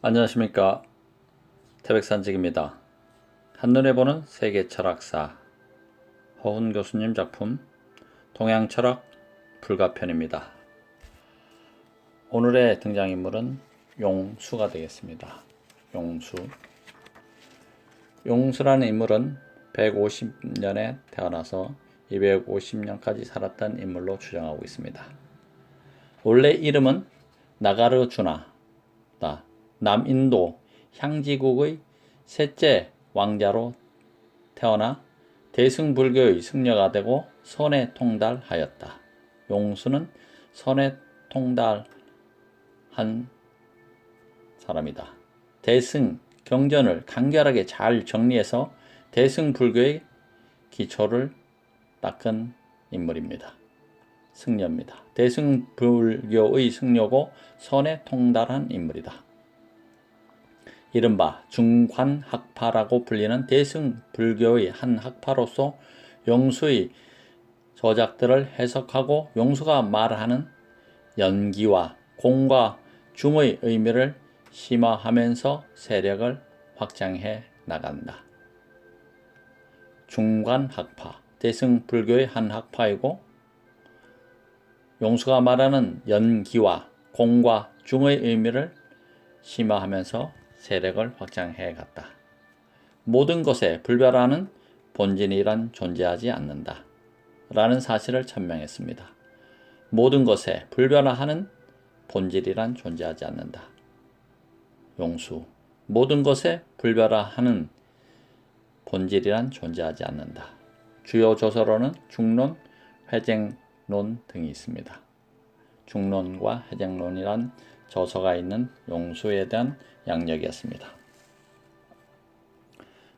안녕하십니까. 태백산직입니다. 한눈에 보는 세계 철학사 허훈 교수님 작품 동양철학 불가편입니다. 오늘의 등장인물은 용수가 되겠습니다. 용수라는 인물은 150년에 태어나서 250년까지 살았던 인물로 추정하고 있습니다. 원래 이름은 나가르주나다. 남인도 향지국의 셋째 왕자로 태어나 대승불교의 승려가 되고 선에 통달하였다. 용수는 선에 통달한 사람이다. 대승 경전을 간결하게 잘 정리해서 대승불교의 기초를 닦은 인물입니다. 승려입니다. 대승불교의 승려고 선에 통달한 인물이다. 이른바 중관학파라고 불리는 대승불교의 한 학파로서 용수의 저작들을 해석하고 용수가 말하는 연기와 공과 중의 의미를 심화하면서 세력을 확장해 나간다. 중관학파, 대승불교의 한 학파이고 용수가 말하는 연기와 공과 중의 의미를 심화하면서 세력을 확장해 갔다. 모든 것에 불별하는 본진이란 존재하지 않는다. 라는 사실을 천명했습니다. 모든 것에 불별하는 본질이란 존재하지 않는다. 용수, 모든 것에 불별하는 본질이란 존재하지 않는다. 주요 저서로는 중론, 회쟁론 등이 있습니다. 중론과 회쟁론이란 저서가 있는 용수에 대한 양력이었습니다.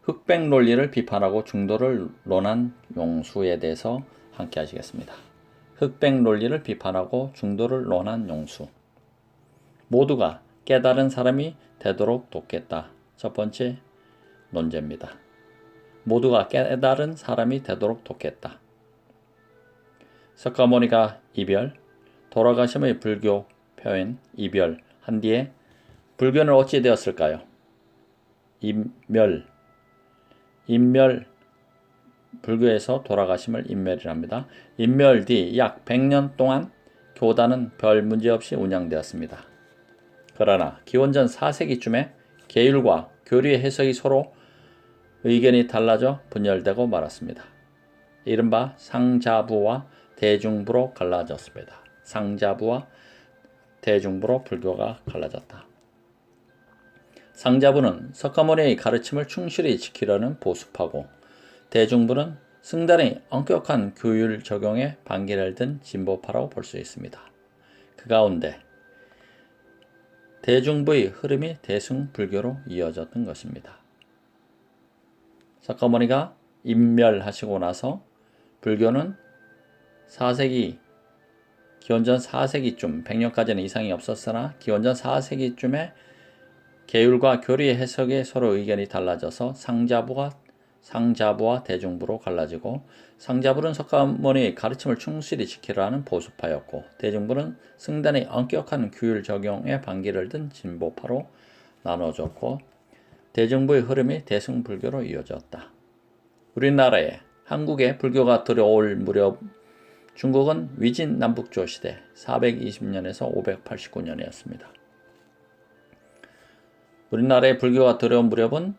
흑백 논리를 비판하고 중도를 논한 용수에 대해서 함께 하시겠습니다. 흑백 논리를 비판하고 중도를 논한 용수. 모두가 깨달은 사람이 되도록 돕겠다. 첫 번째 논제입니다. 모두가 깨달은 사람이 되도록 돕겠다. 석가모니가 이별, 돌아가심의 불교 표현 이별 한 뒤에 불교는 어찌 되었을까요? 인멸, 불교에서 돌아가심을 인멸이랍니다. 인멸 뒤 약 100년 동안 교단은 별 문제 없이 운영되었습니다. 그러나 기원전 4세기쯤에 계율과 교리의 해석이 서로 의견이 달라져 분열되고 말았습니다. 이른바 상자부와 대중부로 갈라졌습니다. 상자부와 대중부로 불교가 갈라졌다. 상자부는 석가모니의 가르침을 충실히 지키려는 보수파고 대중부는 승단의 엄격한 규율 적용에 반기를 든 진보파라고 볼 수 있습니다. 그 가운데 대중부의 흐름이 대승불교로 이어졌던 것입니다. 석가모니가 인멸하시고 나서 불교는 4세기 기원전 4세기쯤 100년까지는 이상이 없었으나 기원전 4세기쯤에 계율과 교리의 해석에 서로 의견이 달라져서 상자부와 대중부로 갈라지고 상자부는 석가모니의 가르침을 충실히 지키라는 보수파였고 대중부는 승단의 엄격한 규율 적용에 반기를 든 진보파로 나눠졌고 대중부의 흐름이 대승불교로 이어졌다. 우리나라에 한국에 불교가 들어올 무렵 중국은 위진 남북조 시대 420년에서 589년이었습니다. 우리나라에 불교가 들어온 무렵은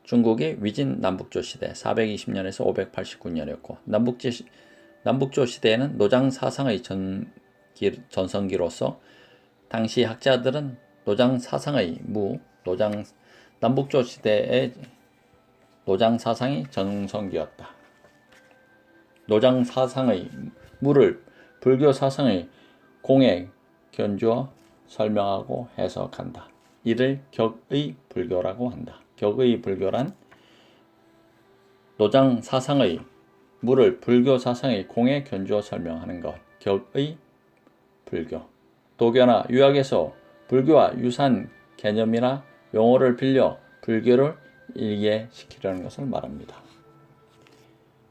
중국이 위진 남북조 시대 420년에서 589년이었고 남북조 시대에는 노장 사상의 전성기로서 당시 학자들은 노장 사상의 남북조 시대의 노장 사상이 전성기였다. 노장 사상의 무를 불교 사상의 공에 견주어 설명하고 해석한다. 이를 격의 불교라고 한다. 격의 불교란 노장 사상의 무를 불교 사상의 공에 견주어 설명하는 것. 격의 불교. 도교나 유학에서 불교와 유사한 개념이나 용어를 빌려 불교를 이해시키려는 것을 말합니다.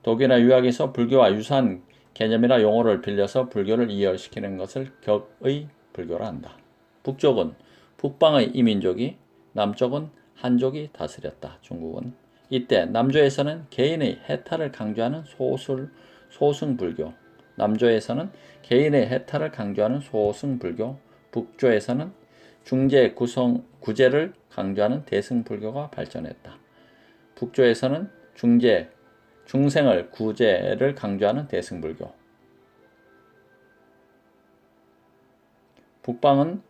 도교나 유학에서 불교와 유사한 개념이나 용어를 빌려서 불교를 이해시키는 것을 격의 불교라 한다. 북쪽은 북방의 이민족이 남쪽은 한족이 다스렸다. 중국은 이때 남조에서는 개인의 해탈을 강조하는 소승불교, 남조에서는 개인의 해탈을 강조하는 소승불교, 북조에서는 중재 구제를 강조하는 대승불교가 발전했다. 북조에서는 중생을 구제를 강조하는 대승불교.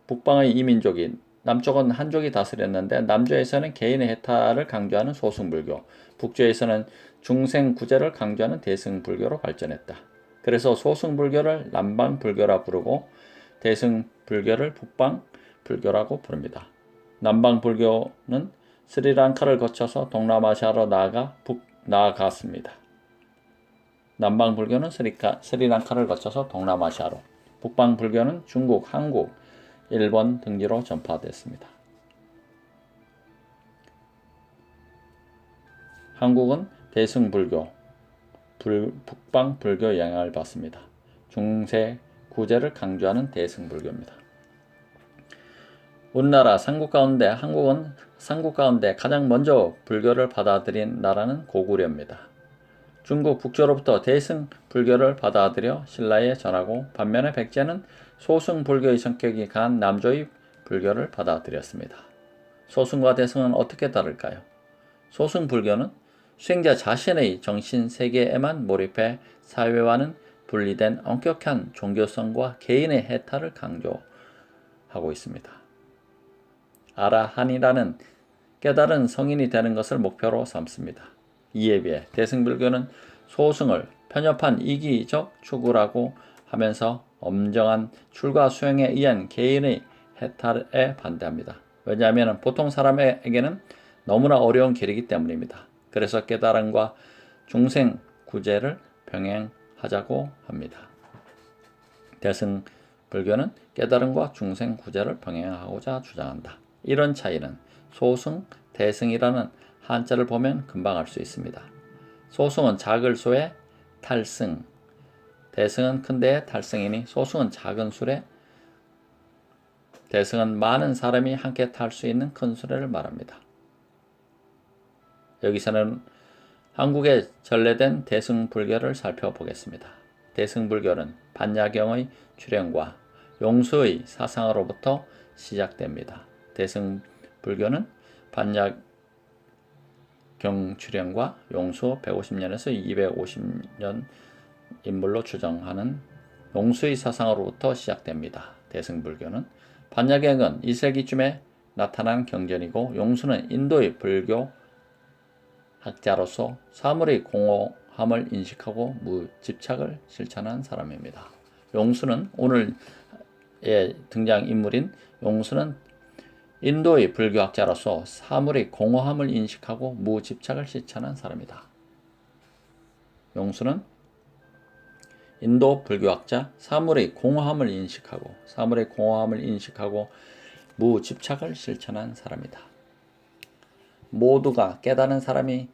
북방의 이민족이 남쪽은 한족이 다스렸는데 남조에서는 개인의 해탈을 강조하는 소승불교, 북조에서는 중생 구제를 강조하는 대승불교로 발전했다. 그래서 소승불교를 남방불교라 부르고 대승불교를 북방불교라고 부릅니다. 남방불교는 스리랑카를 거쳐서 동남아시아로 나아갔습니다. 남방불교는 스리랑카를 거쳐서 동남아시아로, 북방불교는 중국, 한국, 일본 등지로 전파됐습니다. 한국은 대승불교, 북방불교 영향을 받습니다. 중세 구제를 강조하는 대승불교입니다. 우리나라 한국은 삼국 가운데 가장 먼저 불교를 받아들인 나라는 고구려입니다. 중국 북조로부터 대승불교를 받아들여 신라에 전하고 반면에 백제는 소승불교의 성격이 강한 남조의 불교를 받아들였습니다. 소승과 대승은 어떻게 다를까요? 소승불교는 수행자 자신의 정신세계에만 몰입해 사회와는 분리된 엄격한 종교성과 개인의 해탈을 강조하고 있습니다. 아라한이라는 깨달은 성인이 되는 것을 목표로 삼습니다. 이에 비해 대승불교는 소승을 편협한 이기적 추구라고 하면서 엄정한 출가 수행에 의한 개인의 해탈에 반대합니다. 왜냐하면 보통 사람에게는 너무나 어려운 길이기 때문입니다. 그래서 깨달음과 중생 구제를 병행하자고 합니다. 대승불교는 깨달음과 중생 구제를 병행하고자 주장한다. 이런 차이는 소승, 대승이라는 한자를 보면 금방 알 수 있습니다. 소승은 작을 소에 탈승, 대승은 큰 데에 탈승이니 소승은 작은 술에, 대승은 많은 사람이 함께 탈 수 있는 큰 수레를 말합니다. 여기서는 한국에 전래된 대승불교를 살펴보겠습니다. 대승불교는 반야경의 출현과 용수의 사상으로부터 시작됩니다. 대승불교는 반야경 출현과 용수 150년에서 250년 인물로 추정하는 용수의 사상으로부터 시작됩니다. 대승불교는 반야경은 2세기쯤에 나타난 경전이고 용수는 인도의 불교 학자로서 사물의 공허함을 인식하고 무집착을 실천한 사람입니다. 용수는 오늘의 등장인물인 용수는 인도의 불교학자로서 사물의 공허함을 인식하고 무집착을 실천한 사람이다. 용수는 인도 불교학자, 사물의 공허함을 인식하고 무집착을 실천한 사람이다. 모두가 깨닫는 사람이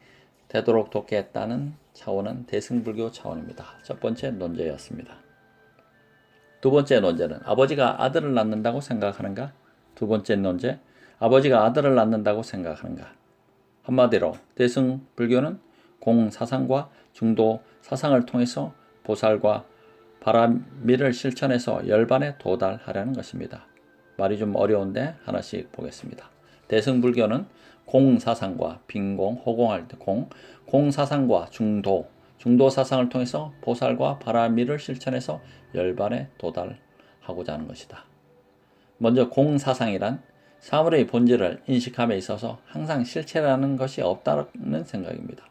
되도록 돕겠다는 차원은 대승불교 차원입니다. 첫 번째 논제였습니다. 두 번째 논제는 아버지가 아들을 낳는다고 생각하는가? 두 번째 논제, 아버지가 아들을 낳는다고 생각하는가? 한마디로 대승불교는 공사상과 중도사상을 통해서 보살과 바라미를 실천해서 열반에 도달하려는 것입니다. 말이 좀 어려운데 하나씩 보겠습니다. 대승불교는 공사상과 빈공, 허공할 때 공사상과 중도사상을 통해서 보살과 바라미를 실천해서 열반에 도달하고자 하는 것이다. 먼저 공사상이란 사물의 본질을 인식함에 있어서 항상 실체라는 것이 없다는 생각입니다.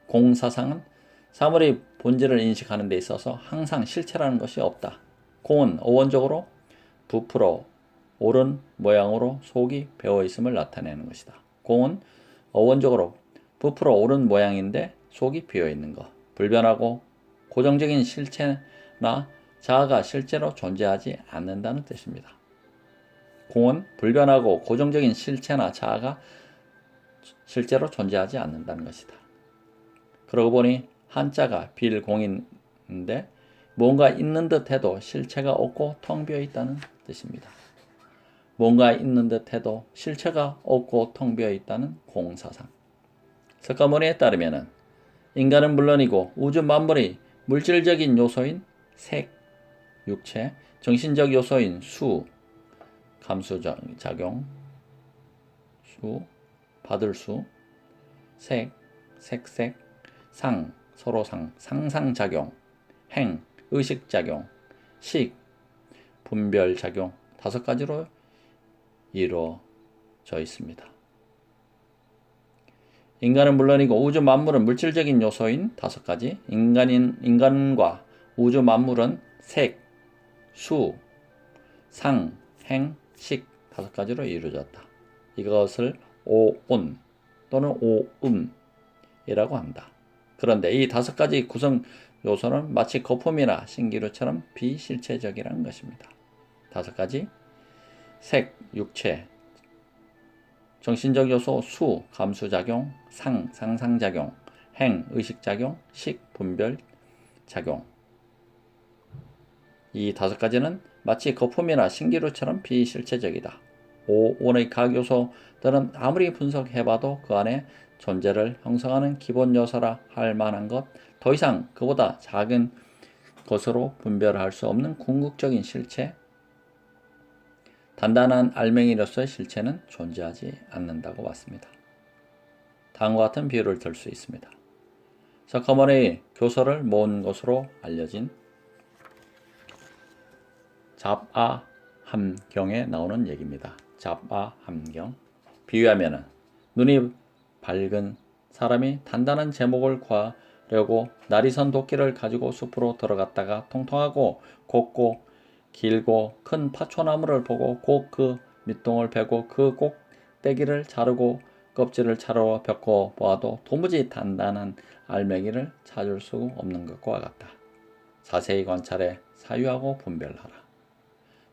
공사상은 사물의 본질을 인식하는 데 있어서 항상 실체라는 것이 없다. 공은 어원적으로 부풀어 오른 모양으로 속이 배어 있음을 나타내는 것이다. 공은 어원적으로 부풀어 오른 모양인데 속이 비어 있는 것. 불변하고 고정적인 실체나 자아가 실제로 존재하지 않는다는 뜻입니다. 공은 불변하고 고정적인 실체나 자아가 실제로 존재하지 않는다는 것이다. 그러고 보니 한자가 빌공인데 뭔가 있는 듯 해도 실체가 없고 텅 비어 있다는 뜻입니다. 뭔가 있는 듯 해도 실체가 없고 텅 비어 있다는 공사상. 석가모니에 따르면 인간은 물론이고 우주 만물의 물질적인 요소인 색, 육체, 정신적 요소인 수, 감수작용, 수, 받을 수, 색, 색색, 상, 서로상, 상상작용, 행, 의식작용, 식, 분별작용 5가지로 이루어져 있습니다. 인간은 물론이고 우주 만물은 물질적인 요소인 5가지, 인간과 우주 만물은 색, 수, 상, 행, 식 5가지로 이루어졌다. 이것을 오온 또는 오음이라고 한다. 그런데 이 5가지 구성 요소는 마치 거품이나 신기루처럼 비실체적이라는 것입니다. 5가지 색, 육체, 정신적 요소 수, 감수작용, 상, 상상작용, 행, 의식작용, 식, 분별작용. 이 5가지는 마치 거품이나 신기루처럼 비실체적이다. 오온의 각 요소들은 아무리 분석해봐도 그 안에 존재를 형성하는 기본 요소라 할 만한 것, 더 이상 그보다 작은 것으로 분별할 수 없는 궁극적인 실체, 단단한 알맹이로서의 실체는 존재하지 않는다고 봤습니다. 다음과 같은 비유를 들 수 있습니다. 석가모니의 교서를 모은 것으로 알려진 잡아함경에 나오는 얘기입니다. 잡아함경. 비유하면 눈이 밝은 사람이 단단한 제목을 구하려고 날이 선 도끼를 가지고 숲으로 들어갔다가 통통하고 곱고 길고 큰 파초나무를 보고 곧 그 밑동을 베고 그 꼭대기를 자르고 껍질을 차로 벗고 보아도 도무지 단단한 알맹이를 찾을 수 없는 것과 같다. 자세히 관찰해 사유하고 분별하라.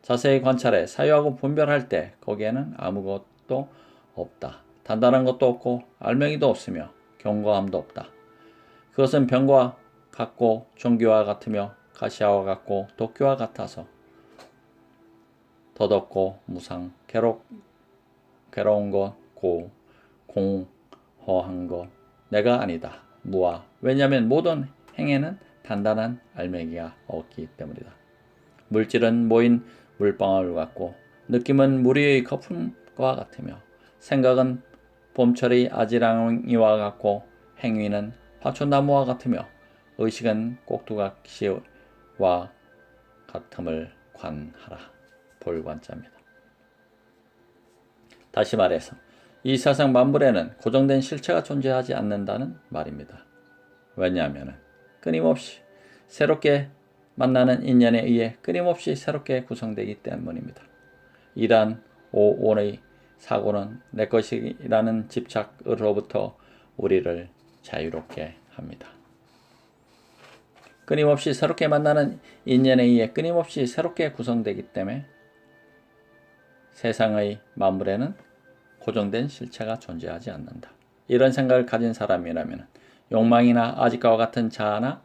자세히 관찰해 사유하고 분별할 때 거기에는 아무것도 없다. 단단한 것도 없고 알맹이도 없으며 견고함도 없다. 그것은 병과 같고 종기와 같으며 가시와 같고 도끼와 같아서 더덥고 무상, 괴로운 것, 공허한 것, 내가 아니다. 무아. 왜냐하면 모든 행에는 단단한 알맹이가 없기 때문이다. 물질은 모인 물방울 같고 느낌은 무리의 거품과 같으며 생각은 봄철의 아지랑이와 같고 행위는 화초나무와 같으며 의식은 꼭두각시와 같음을 관하라. 볼관자입니다. 다시 말해서 이 세상 만물에는 고정된 실체가 존재하지 않는다는 말입니다. 왜냐하면 끊임없이 새롭게 만나는 인연에 의해 끊임없이 새롭게 구성되기 때문입니다. 이러한 오온의 사고는 내 것이라는 집착으로부터 우리를 자유롭게 합니다. 끊임없이 새롭게 만나는 인연에 의해 끊임없이 새롭게 구성되기 때문에 세상의 만물에는 고정된 실체가 존재하지 않는다. 이런 생각을 가진 사람이라면 욕망이나 아직과 같은 자아나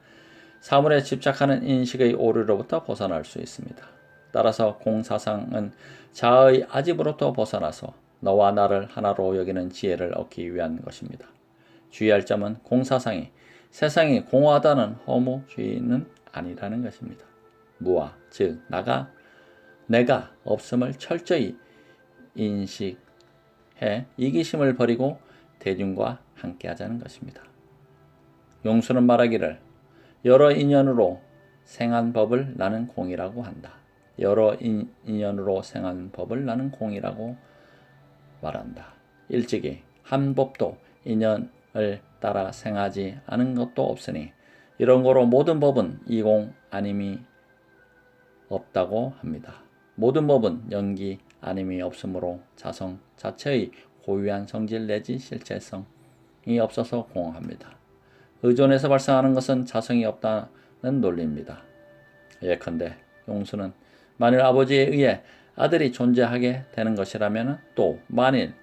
사물에 집착하는 인식의 오류로부터 벗어날 수 있습니다. 따라서 공사상은 자아의 아집으로부터 벗어나서 너와 나를 하나로 여기는 지혜를 얻기 위한 것입니다. 주의할 점은 공사상이 세상이 공허하다는 허무주의는 아니라는 것입니다. 무아, 즉 내가 없음을 철저히 인식해 이기심을 버리고 대중과 함께하자는 것입니다. 용수는 말하기를 여러 인연으로 생한 법을 나는 공이라고 한다. 여러 인연으로 생한 법을 나는 공이라고 말한다. 일찍이 한 법도 인연을 따라 생하지 않은 것도 없으니 이런 거로 모든 법은 이공 아님이 없다고 합니다. 모든 법은 연기 아님이 없으므로 자성 자체의 고유한 성질 내지 실체성이 없어서 공허합니다. 의존에서 발생하는 것은 자성이 없다는 논리입니다. 예컨대 용수는 만일 아버지에 의해 아들이 존재하게 되는 것이라면 또 만일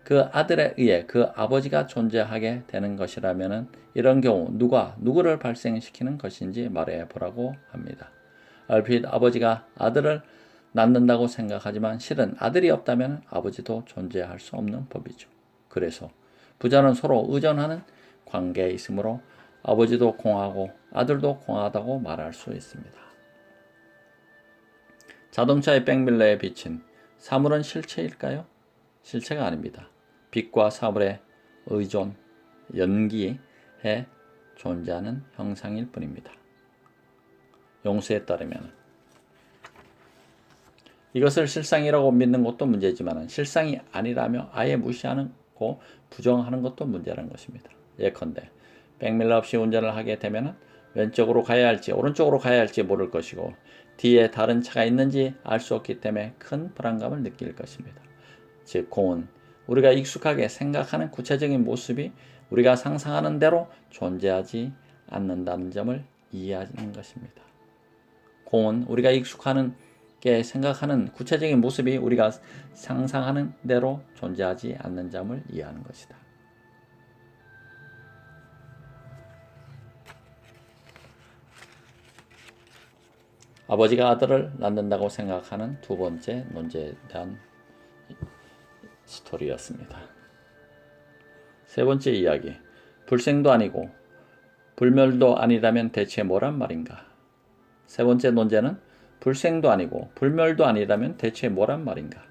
그 아들에 의해 그 아버지가 존재하게 되는 것이라면 이런 경우 누가 누구를 발생시키는 것인지 말해 보라고 합니다. 얼핏 아버지가 아들을 낳는다고 생각하지만 실은 아들이 없다면 아버지도 존재할 수 없는 법이죠. 그래서 부자는 서로 의존하는 관계에 있으므로 아버지도 공하고 아들도 공하다고 말할 수 있습니다. 자동차의 백밀러에 비친 사물은 실체일까요? 실체가 아닙니다. 빛과 사물의 의존, 연기에 존재하는 형상일 뿐입니다. 용수에 따르면 이것을 실상이라고 믿는 것도 문제지만 실상이 아니라며 아예 무시하고 부정하는 것도 문제라는 것입니다. 예컨대 백밀러 없이 운전을 하게 되면 왼쪽으로 가야 할지 오른쪽으로 가야 할지 모를 것이고 뒤에 다른 차가 있는지 알 수 없기 때문에 큰 불안감을 느낄 것입니다. 즉 공은 우리가 익숙하게 생각하는 구체적인 모습이 우리가 상상하는 대로 존재하지 않는다는 점을 이해하는 것입니다. 공은 우리가 익숙하게 생각하는 구체적인 모습이 우리가 상상하는 대로 존재하지 않는 점을 이해하는 것이다. 아버지가 아들을 낳는다고 생각하는 두 번째 논제에 대한 스토리였습니다. 세 번째 이야기. 불생도 아니고 불멸도 아니라면 대체 뭐란 말인가? 세 번째 논제는 불생도 아니고 불멸도 아니라면 대체 뭐란 말인가?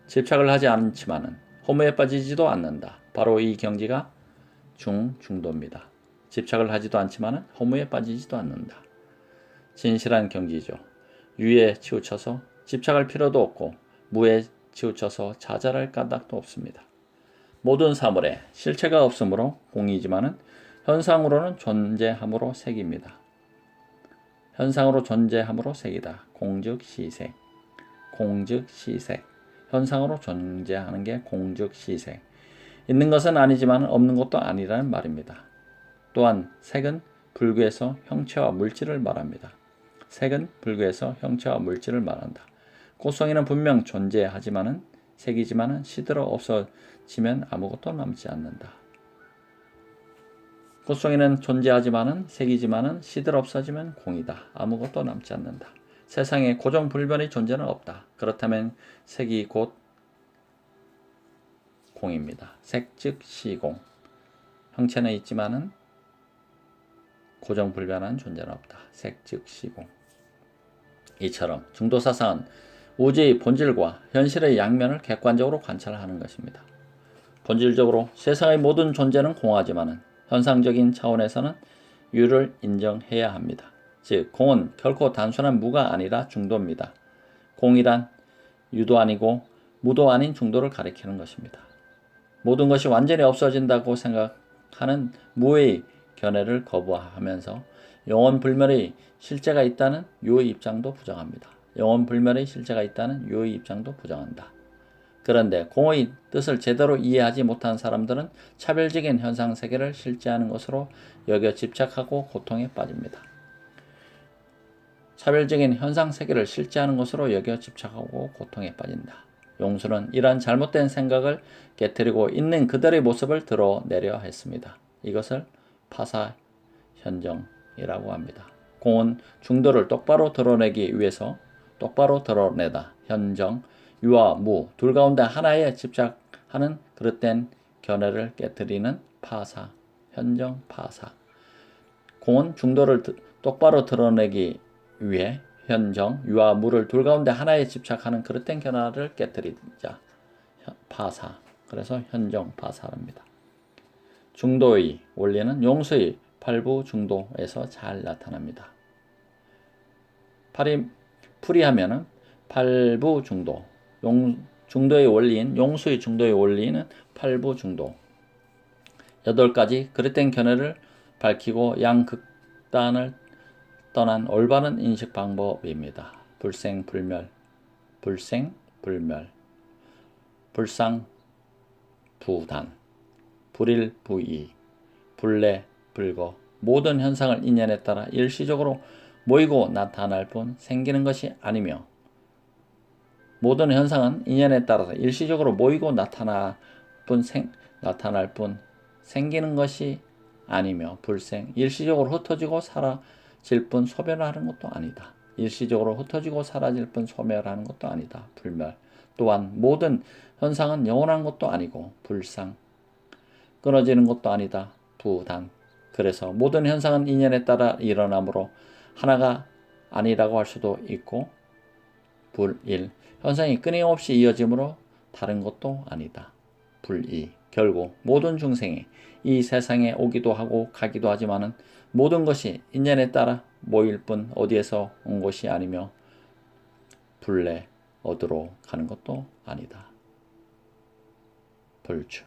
집착을 하지 않지만은 허무에 빠지지도 않는다. 바로 이 경지가 중도입니다. 집착을 하지도 않지만은 허무에 빠지지도 않는다. 진실한 경지죠. 유에 치우쳐서 집착할 필요도 없고 무에 치우쳐서 좌절할 까닭도 없습니다. 모든 사물에 실체가 없으므로 공이지만은 현상으로는 존재함으로 색입니다. 현상으로 존재함으로 색이다. 공즉 시색. 공즉 시색. 현상으로 존재하는 게 공즉 시색. 있는 것은 아니지만 없는 것도 아니라는 말입니다. 또한 색은 불교에서 형체와 물질을 말합니다. 색은 불교에서 형체와 물질을 말한다. 꽃송이는 분명 존재하지만은 색이지만은 시들어 없어지면 아무것도 남지 않는다. 꽃송이는 존재하지만은 색이지만은 시들어 없어지면 공이다. 아무것도 남지 않는다. 세상에 고정불변의 존재는 없다. 그렇다면 색이 곧 공입니다. 색 즉 시공. 형체는 있지만은 고정불변한 존재는 없다. 색 즉 시공. 이처럼 중도사상은 우주의 본질과 현실의 양면을 객관적으로 관찰하는 것입니다. 본질적으로 세상의 모든 존재는 공하지만 현상적인 차원에서는 유를 인정해야 합니다. 즉 공은 결코 단순한 무가 아니라 중도입니다. 공이란 유도 아니고 무도 아닌 중도를 가리키는 것입니다. 모든 것이 완전히 없어진다고 생각하는 무의 견해를 거부하면서 영원불멸의 실제가 있다는 유의 입장도 부정합니다. 영원불멸의 실제가 있다는 유의 입장도 부정한다. 그런데 공의 뜻을 제대로 이해하지 못한 사람들은 차별적인 현상세계를 실제하는 것으로 여겨 집착하고 고통에 빠집니다. 차별적인 현상세계를 실제하는 것으로 여겨 집착하고 고통에 빠진다. 용수는 이러한 잘못된 생각을 깨트리고 있는 그들의 모습을 드러내려 했습니다. 이것을 파사현정이라고 합니다. 공은 중도를 똑바로 드러내기 위해서 똑바로 드러내다. 현정, 유와 무, 둘 가운데 하나에 집착하는 그릇된 견해를 깨트리는 파사, 현정, 파사. 공은 중도를 똑바로 드러내기 위해 현정, 유와 무를 둘 가운데 하나에 집착하는 그릇된 견해를 깨트리자. 파사. 그래서 현정, 파사랍니다. 중도의 원리는 용수의 팔부 중도에서 잘 나타납니다. 풀이하면은 팔부 중도, 중도의 원리인 용수의 중도의 원리는 팔부 중도. 8가지 그릇된 견해를 밝히고 양극단을 떠난 올바른 인식 방법입니다. 불생, 불멸, 불생, 불멸, 불상, 부단, 불일, 부이, 불내, 불거. 모든 현상을 인연에 따라 일시적으로 모이고 나타날 뿐 생기는 것이 아니며 모든 현상은 인연에 따라서 일시적으로 모이고 나타날 뿐 생기는 것이 아니며 불생, 일시적으로 흩어지고 사라질 뿐 소멸하는 것도 아니다. 일시적으로 흩어지고 사라질 뿐 소멸하는 것도 아니다. 불멸. 또한 모든 현상은 영원한 것도 아니고 불상. 끊어지는 것도 아니다. 부단. 그래서 모든 현상은 인연에 따라 일어나므로 하나가 아니라고 할 수도 있고 불일. 현상이 끊임없이 이어지므로 다른 것도 아니다. 불이. 결국 모든 중생이 이 세상에 오기도 하고 가기도 하지만은 모든 것이 인연에 따라 모일 뿐 어디에서 온 것이 아니며 불내 어디로 가는 것도 아니다. 불출.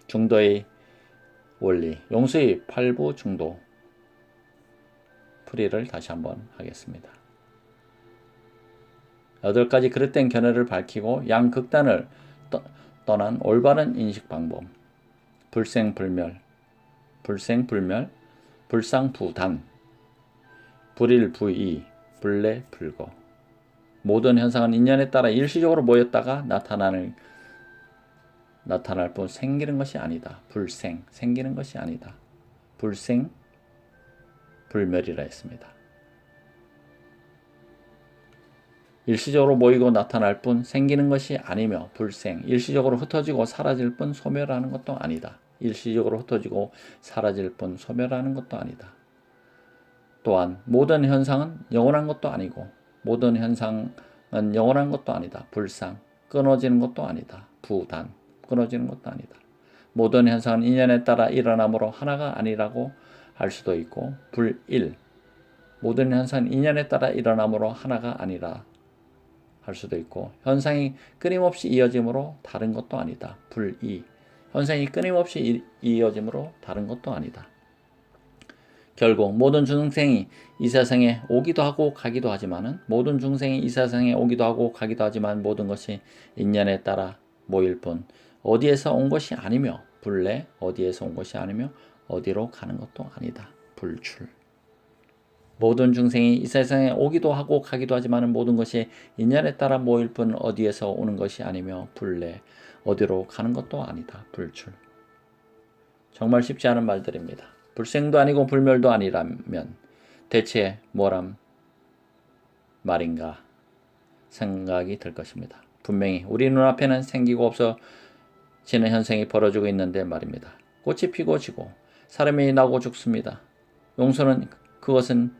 중도의 원리. 용수의 8부 중도. 풀이를 다시 한번 하겠습니다. 8가지 그릇된 견해를 밝히고 양극단을 떠난 올바른 인식 방법. 불생불멸, 불생불멸, 불상부단, 불일부이, 불내불거. 모든 현상은 인연에 따라 일시적으로 모였다가 나타날 뿐 생기는 것이 아니다. 불생, 생기는 것이 아니다. 불생, 불멸이라 했습니다. 일시적으로 모이고 나타날 뿐 생기는 것이 아니며 불생, 일시적으로 흩어지고 사라질 뿐 소멸하는 것도 아니다. 일시적으로 흩어지고 사라질 뿐 소멸하는 것도 아니다. 또한 모든 현상은 영원한 것도 아니고 모든 현상은 영원한 것도 아니다. 불상, 끊어지는 것도 아니다. 부단, 끊어지는 것도 아니다. 모든 현상은 인연에 따라 일어나므로 하나가 아니라고 할 수도 있고 불일, 모든 현상은 인연에 따라 일어나므로 하나가 아니라 할 수도 있고 현상이 끊임없이 이어지므로 다른 것도 아니다. 불이, 현상이 끊임없이 이어지므로 다른 것도 아니다. 결국 모든 중생이 이 세상에 오기도 하고 가기도 하지만은 모든 중생이 이 세상에 오기도 하고 가기도 하지만 모든 것이 인연에 따라 모일 뿐 어디에서 온 것이 아니며 불내 어디에서 온 것이 아니며 어디로 가는 것도 아니다. 불출. 모든 중생이 이 세상에 오기도 하고 가기도 하지만 모든 것이 인연에 따라 모일 뿐 어디에서 오는 것이 아니며 불내 어디로 가는 것도 아니다. 불출. 정말 쉽지 않은 말들입니다. 불생도 아니고 불멸도 아니라면 대체 뭐란 말인가 생각이 들 것입니다. 분명히 우리 눈앞에는 생기고 없어지는 현상이 벌어지고 있는데 말입니다. 꽃이 피고 지고 사람이 나고 죽습니다. 용서는 그것은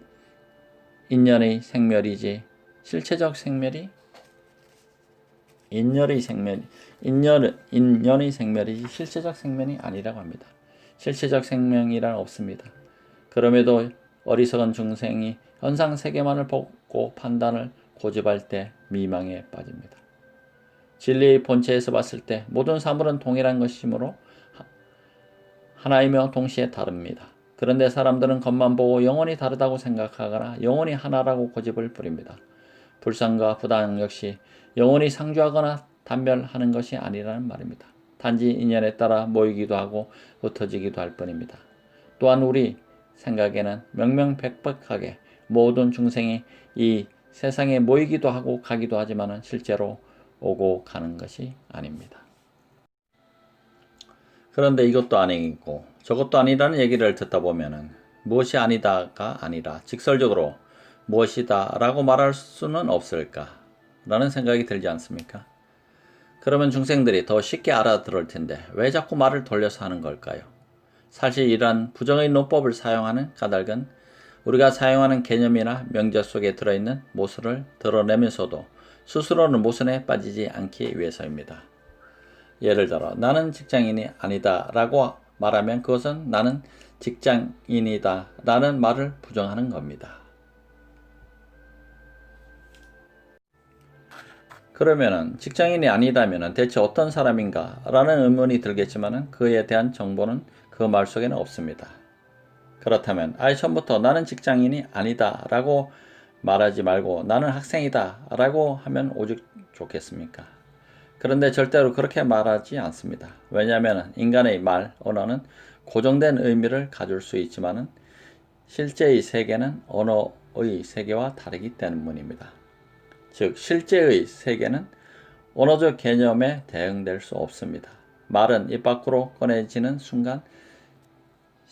인연의 생멸이지 실체적 생멸이 인연의 생멸이지 실체적 생명이 아니라고 합니다. 실체적 생명이란 없습니다. 그럼에도 어리석은 중생이 현상 세계만을 보고 판단을 고집할 때 미망에 빠집니다. 진리의 본체에서 봤을 때 모든 사물은 동일한 것이므로 하나이며 동시에 다릅니다. 그런데 사람들은 겉만 보고 영원히 다르다고 생각하거나 영원히 하나라고 고집을 부립니다. 불상과 부당 역시 영원히 상주하거나 단멸하는 것이 아니라는 말입니다. 단지 인연에 따라 모이기도 하고 흩어지기도 할 뿐입니다. 또한 우리 생각에는 명명백백하게 모든 중생이 이 세상에 모이기도 하고 가기도 하지만 실제로 오고 가는 것이 아닙니다. 그런데 이것도 아니고 저것도 아니라는 얘기를 듣다 보면은 무엇이 아니다가 아니라 직설적으로 무엇이다 라고 말할 수는 없을까 라는 생각이 들지 않습니까? 그러면 중생들이 더 쉽게 알아들을 텐데 왜 자꾸 말을 돌려서 하는 걸까요? 사실 이러한 부정의 논법을 사용하는 까닭은 우리가 사용하는 개념이나 명제 속에 들어있는 모순을 드러내면서도 스스로는 모순에 빠지지 않기 위해서입니다. 예를 들어 나는 직장인이 아니다 라고 말하면 그것은 나는 직장인이다 라는 말을 부정하는 겁니다. 그러면은 직장인이 아니다면 대체 어떤 사람인가 라는 의문이 들겠지만 그에 대한 정보는 그 말 속에는 없습니다. 그렇다면 아예 처음부터 나는 직장인이 아니다 라고 말하지 말고 나는 학생이다 라고 하면 오직 좋겠습니까? 그런데 절대로 그렇게 말하지 않습니다. 왜냐하면 인간의 말, 언어는 고정된 의미를 가질 수 있지만 실제의 세계는 언어의 세계와 다르기 때문입니다. 즉 실제의 세계는 언어적 개념에 대응될 수 없습니다. 말은 입 밖으로 꺼내지는 순간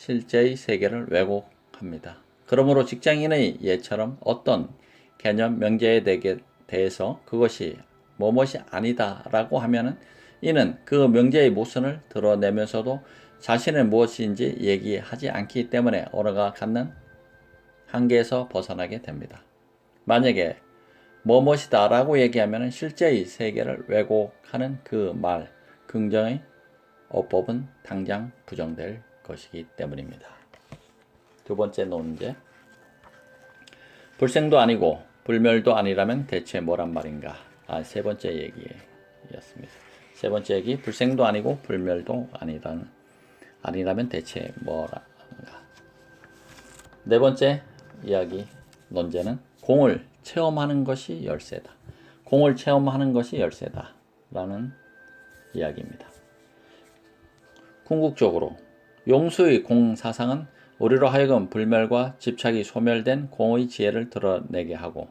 실제의 세계를 왜곡합니다. 그러므로 직장인의 예처럼 어떤 개념, 명제에 대해서 그것이 뭐뭇이 아니다 라고 하면은 이는 그 명제의 모순을 드러내면서도 자신의 무엇인지 얘기하지 않기 때문에 언어가 갖는 한계에서 벗어나게 됩니다. 만약에 뭐뭇이다 라고 얘기하면 실제의 세계를 왜곡하는 그 말, 긍정의 어법은 당장 부정될 것이기 때문입니다. 두 번째 논제. 불생도 아니고 불멸도 아니라면 대체 뭐란 말인가? 세 번째 얘기였습니다. 세 번째 얘기, 불생도 아니고 불멸도 아니라면 대체 뭐란가? 네 번째 이야기, 논제는 공을 체험하는 것이 열쇠다. 공을 체험하는 것이 열쇠다 라는 이야기입니다. 궁극적으로 용수의 공 사상은 우리로 하여금 불멸과 집착이 소멸된 공의 지혜를 드러내게 하고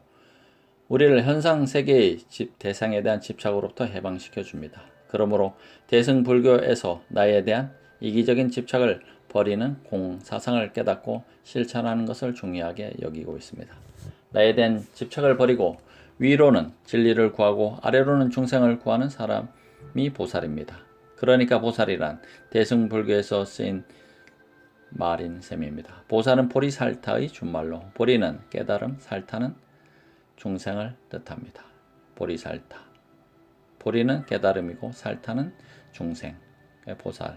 우리를 현상 세계의 대상에 대한 집착으로부터 해방시켜 줍니다. 그러므로 대승불교에서 나에 대한 이기적인 집착을 버리는 공 사상을 깨닫고 실천하는 것을 중요하게 여기고 있습니다. 나에 대한 집착을 버리고 위로는 진리를 구하고 아래로는 중생을 구하는 사람이 보살입니다. 그러니까 보살이란 대승불교에서 쓰인 말인 셈입니다. 보살은 보리살타의 준말로 보리는 깨달음, 살타는 중생을 뜻합니다. 보리살타. 보리는 깨달음이고 살타는 중생, 보살.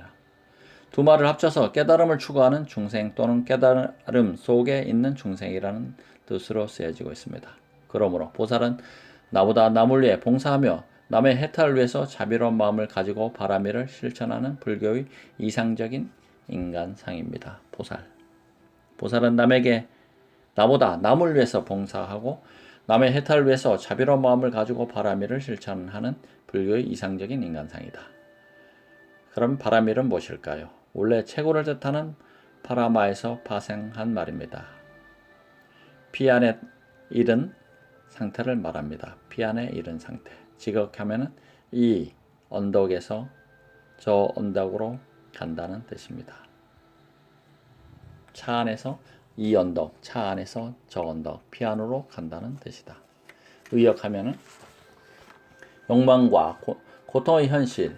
두 말을 합쳐서 깨달음을 추구하는 중생 또는 깨달음 속에 있는 중생이라는 뜻으로 쓰여지고 있습니다. 그러므로 보살은 나보다 남을 위해 봉사하며 남의 해탈을 위해서 자비로운 마음을 가지고 바라미를 실천하는 불교의 이상적인 인간상입니다. 보살은 나보다 남을 위해서 봉사하고 남의 해탈을 위해서 자비로운 마음을 가지고 바라미를 실천하는 불교의 이상적인 인간상이다. 그럼 바라밀은 무엇일까요? 원래 최고를 뜻하는 파라마에서 파생한 말입니다. 피 안에 이른 상태를 말합니다. 피 안에 이른 상태. 직역하면은 이 언덕에서 저 언덕으로 간다는 뜻입니다. 차 안에서 이 언덕, 차 안에서 저 언덕, 피 안으로 간다는 뜻이다. 의역하면은 욕망과 고통의 현실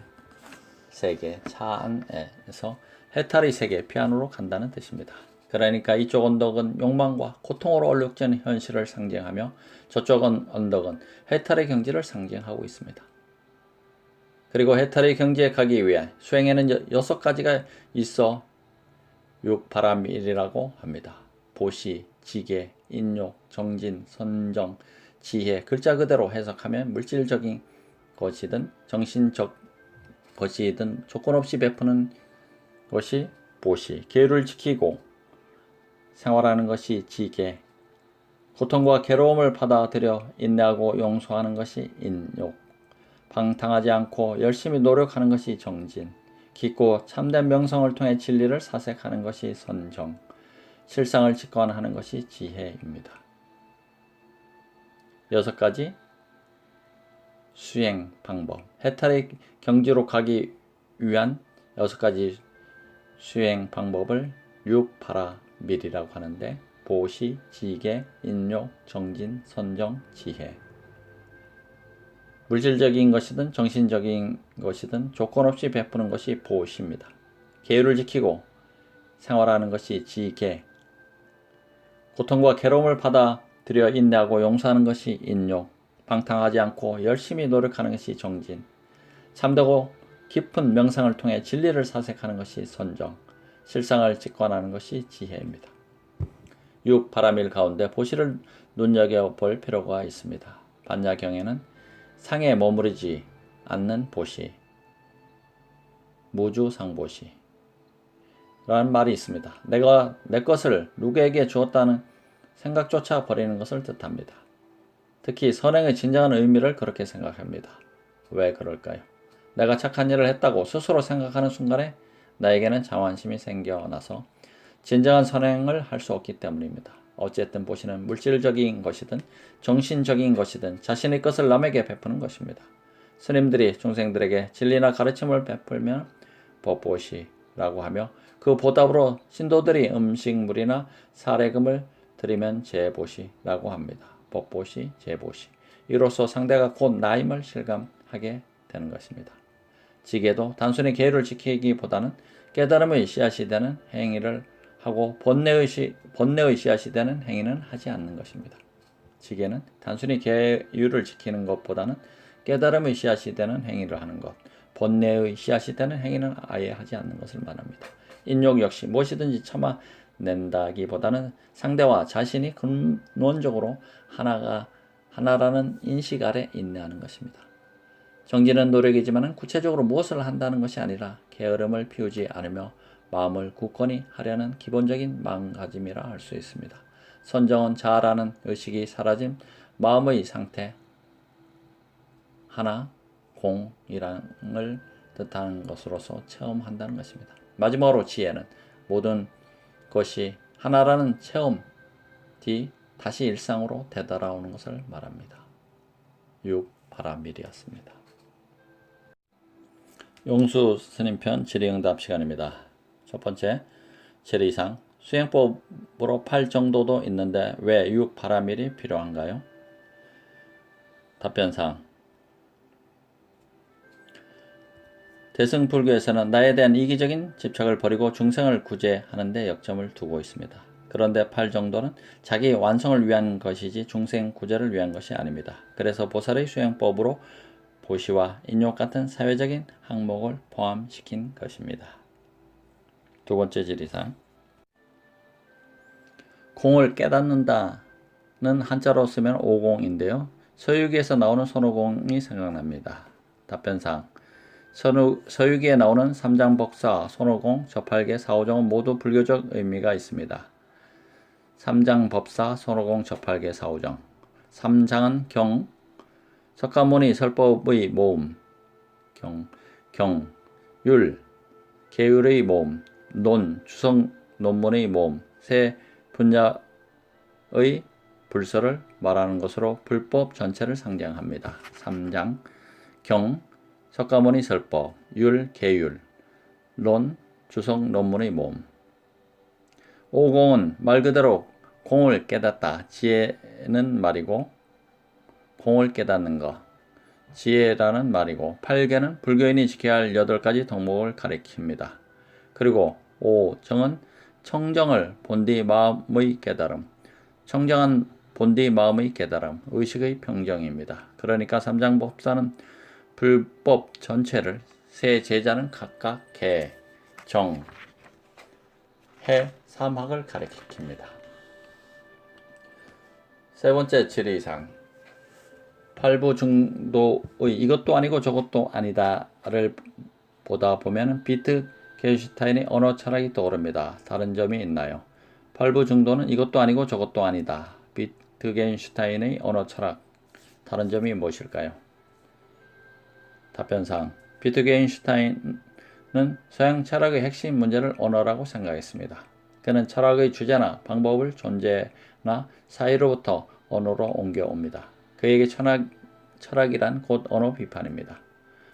세계, 차 안에서 해탈의 세계, 피 안으로 간다는 뜻입니다. 그러니까 이쪽 언덕은 욕망과 고통으로 얼룩진 현실을 상징하며 저쪽 언덕은 해탈의 경지를 상징하고 있습니다. 그리고 해탈의 경지에 가기 위해 수행에는 6가지가 있어 육바라밀이라고 합니다. 보시, 지계, 인욕, 정진, 선정, 지혜. 글자 그대로 해석하면 물질적인 것이든 정신적 것이든 조건 없이 베푸는 것이 보시, 계율을 지키고 생활하는 것이 지계, 고통과 괴로움을 받아들여 인내하고 용서하는 것이 인욕, 방탕하지 않고 열심히 노력하는 것이 정진, 깊고 참된 명성을 통해 진리를 사색하는 것이 선정, 실상을 직관하는 것이 지혜입니다. 6가지 수행 방법, 해탈의 경지로 가기 위한 6가지 수행 방법을 육바라밀이라고 하는데 보시, 지계, 인욕, 정진, 선정, 지혜. 물질적인 것이든 정신적인 것이든 조건 없이 베푸는 것이 보시입니다. 계율을 지키고 생활하는 것이 지계, 고통과 괴로움을 받아들여 인내하고 용서하는 것이 인욕, 방탕하지 않고 열심히 노력하는 것이 정진, 참되고 깊은 명상을 통해 진리를 사색하는 것이 선정, 실상을 직관하는 것이 지혜입니다. 육바라밀 가운데 보시를 눈여겨볼 필요가 있습니다. 반야경에는 상에 머무르지 않는 보시, 무주상보시 라는 말이 있습니다. 내가 내 것을 누구에게 주었다는 생각조차 버리는 것을 뜻합니다. 특히 선행의 진정한 의미를 그렇게 생각합니다. 왜 그럴까요? 내가 착한 일을 했다고 스스로 생각하는 순간에 나에게는 자만심이 생겨나서 진정한 선행을 할 수 없기 때문입니다. 어쨌든 보시는 물질적인 것이든 정신적인 것이든 자신의 것을 남에게 베푸는 것입니다. 스님들이 중생들에게 진리나 가르침을 베풀면 법보시라고 하며 그 보답으로 신도들이 음식물이나 사례금을 드리면 제보시라고 합니다. 법보시, 제보시. 이로써 상대가 곧 나임을 실감하게 되는 것입니다. 지게도 단순히 계율을 지키기보다는 깨달음의 씨앗이 되는 행위를 하고 번뇌의 씨앗이 되는 행위는 하지 않는 것입니다. 지게는 단순히 계율을 지키는 것보다는 깨달음의 씨앗이 되는 행위를 하는 것, 번뇌의 씨앗이 되는 행위는 아예 하지 않는 것을 말합니다. 인욕 역시 무엇이든지 참아낸다기보다는 상대와 자신이 근원적으로 하나라는 인식 아래 인내하는 것입니다. 정진은 노력이지만 구체적으로 무엇을 한다는 것이 아니라 게으름을 피우지 않으며 마음을 굳건히 하려는 기본적인 마음가짐이라 할 수 있습니다. 선정은 자아라는 의식이 사라진 마음의 상태, 하나, 공이랑을 뜻하는 것으로서 체험한다는 것입니다. 마지막으로 지혜는 모든 것이 하나라는 체험 뒤 다시 일상으로 되돌아오는 것을 말합니다. 6. 바라밀이었습니다. 용수 스님편 질의응답 시간입니다. 첫 번째, 질의사항. 수행법으로 8 정도도 있는데 왜 6 바라밀이 필요한가요? 답변사항. 대승불교에서는 나에 대한 이기적인 집착을 버리고 중생을 구제하는 데 역점을 두고 있습니다. 그런데 8 정도는 자기 완성을 위한 것이지 중생 구제를 위한 것이 아닙니다. 그래서 보살의 수행법으로 보시와 인욕 같은 사회적인 항목을 포함시킨 것입니다. 두 번째 질의사항. 공을 깨닫는다는 한자로 쓰면 오공인데요. 서유기에서 나오는 손오공이 생각납니다. 답변사항. 서유기에 나오는 삼장법사, 손오공, 저팔계, 사오정은 모두 불교적 의미가 있습니다. 삼장법사, 손오공, 저팔계, 사오정. 삼장은 경, 석가모니 설법의 모음, 경, 율, 계율의 모음, 논, 주석 논문의 모음, 세 분야의 불서를 말하는 것으로 불법 전체를 상징합니다. 삼장, 경, 석가모니 설법, 율, 계율, 논, 주석 논문의 모음. 오공은 말 그대로 공을 깨닫다, 지혜는 말이고 공을 깨닫는 것, 지혜라는 말이고, 팔계는 불교인이 지켜야 할 8가지 덕목을 가리킵니다. 그리고 오정은 청정을 본디 마음의 깨달음, 청정한 본디 마음의 깨달음, 의식의 평정입니다. 그러니까 삼장법사는 불법 전체를, 세 제자는 각각 개, 정, 해, 삼학을 가리킵니다. 세 번째 질의사항. 팔부중도의 이것도 아니고 저것도 아니다를 보다 보면 비트겐슈타인의 언어 철학이 떠오릅니다. 다른 점이 있나요? 팔부중도는 이것도 아니고 저것도 아니다. 비트겐슈타인의 언어 철학. 다른 점이 무엇일까요? 답변사항. 비트겐슈타인은 서양 철학의 핵심 문제를 언어라고 생각했습니다. 그는 철학의 주제나 방법을 존재나 사이로부터 언어로 옮겨옵니다. 그에게 철학이란 곧 언어 비판입니다.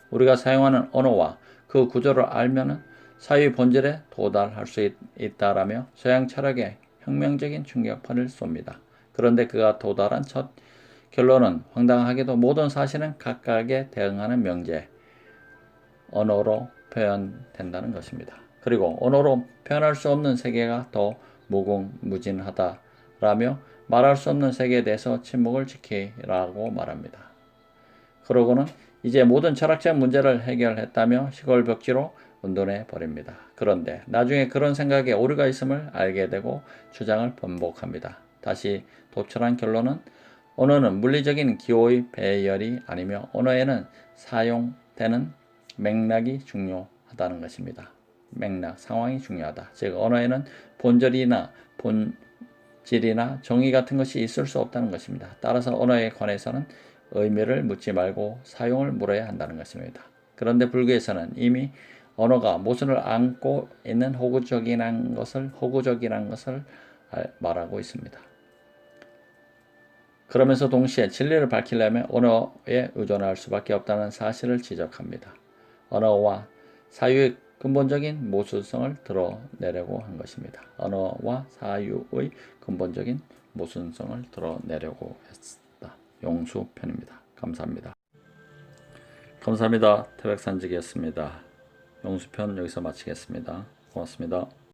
우리가 사용하는 언어와 그 구조를 알면 사유의 본질에 도달할 수 있다라며 서양 철학에 혁명적인 충격파를 쏩니다. 그런데 그가 도달한 첫 결론은 황당하게도 모든 사실은 각각에 대응하는 명제, 언어로 표현된다는 것입니다. 그리고 언어로 표현할 수 없는 세계가 더 무궁무진하다라며 말할 수 없는 세계에 대해서 침묵을 지키라고 말합니다. 그러고는 이제 모든 철학적 문제를 해결했다며 시골벽지로 운동해 버립니다. 그런데 나중에 그런 생각에 오류가 있음을 알게 되고 주장을 번복합니다. 다시 도출한 결론은 언어는 물리적인 기호의 배열이 아니며 언어에는 사용되는 맥락이 중요하다는 것입니다. 맥락, 상황이 중요하다. 즉 언어에는 본질이나 정의 같은 것이 있을 수 없다는 것입니다. 따라서 언어에 관해서는 의미를 묻지 말고 사용을 물어야 한다는 것입니다. 그런데 불교에서는 이미 언어가 모순을 안고 있는 허구적이란 것을 말하고 있습니다. 그러면서 동시에 진리를 밝히려면 언어에 의존할 수밖에 없다는 사실을 지적합니다. 언어와 사유의 근본적인 모순성을 드러내려고 한 것입니다. 언어와 사유의 근본적인 모순성을 드러내려고 했다. 용수편입니다. 감사합니다. 감사합니다. 태백산직이었습니다. 용수편 여기서 마치겠습니다. 고맙습니다.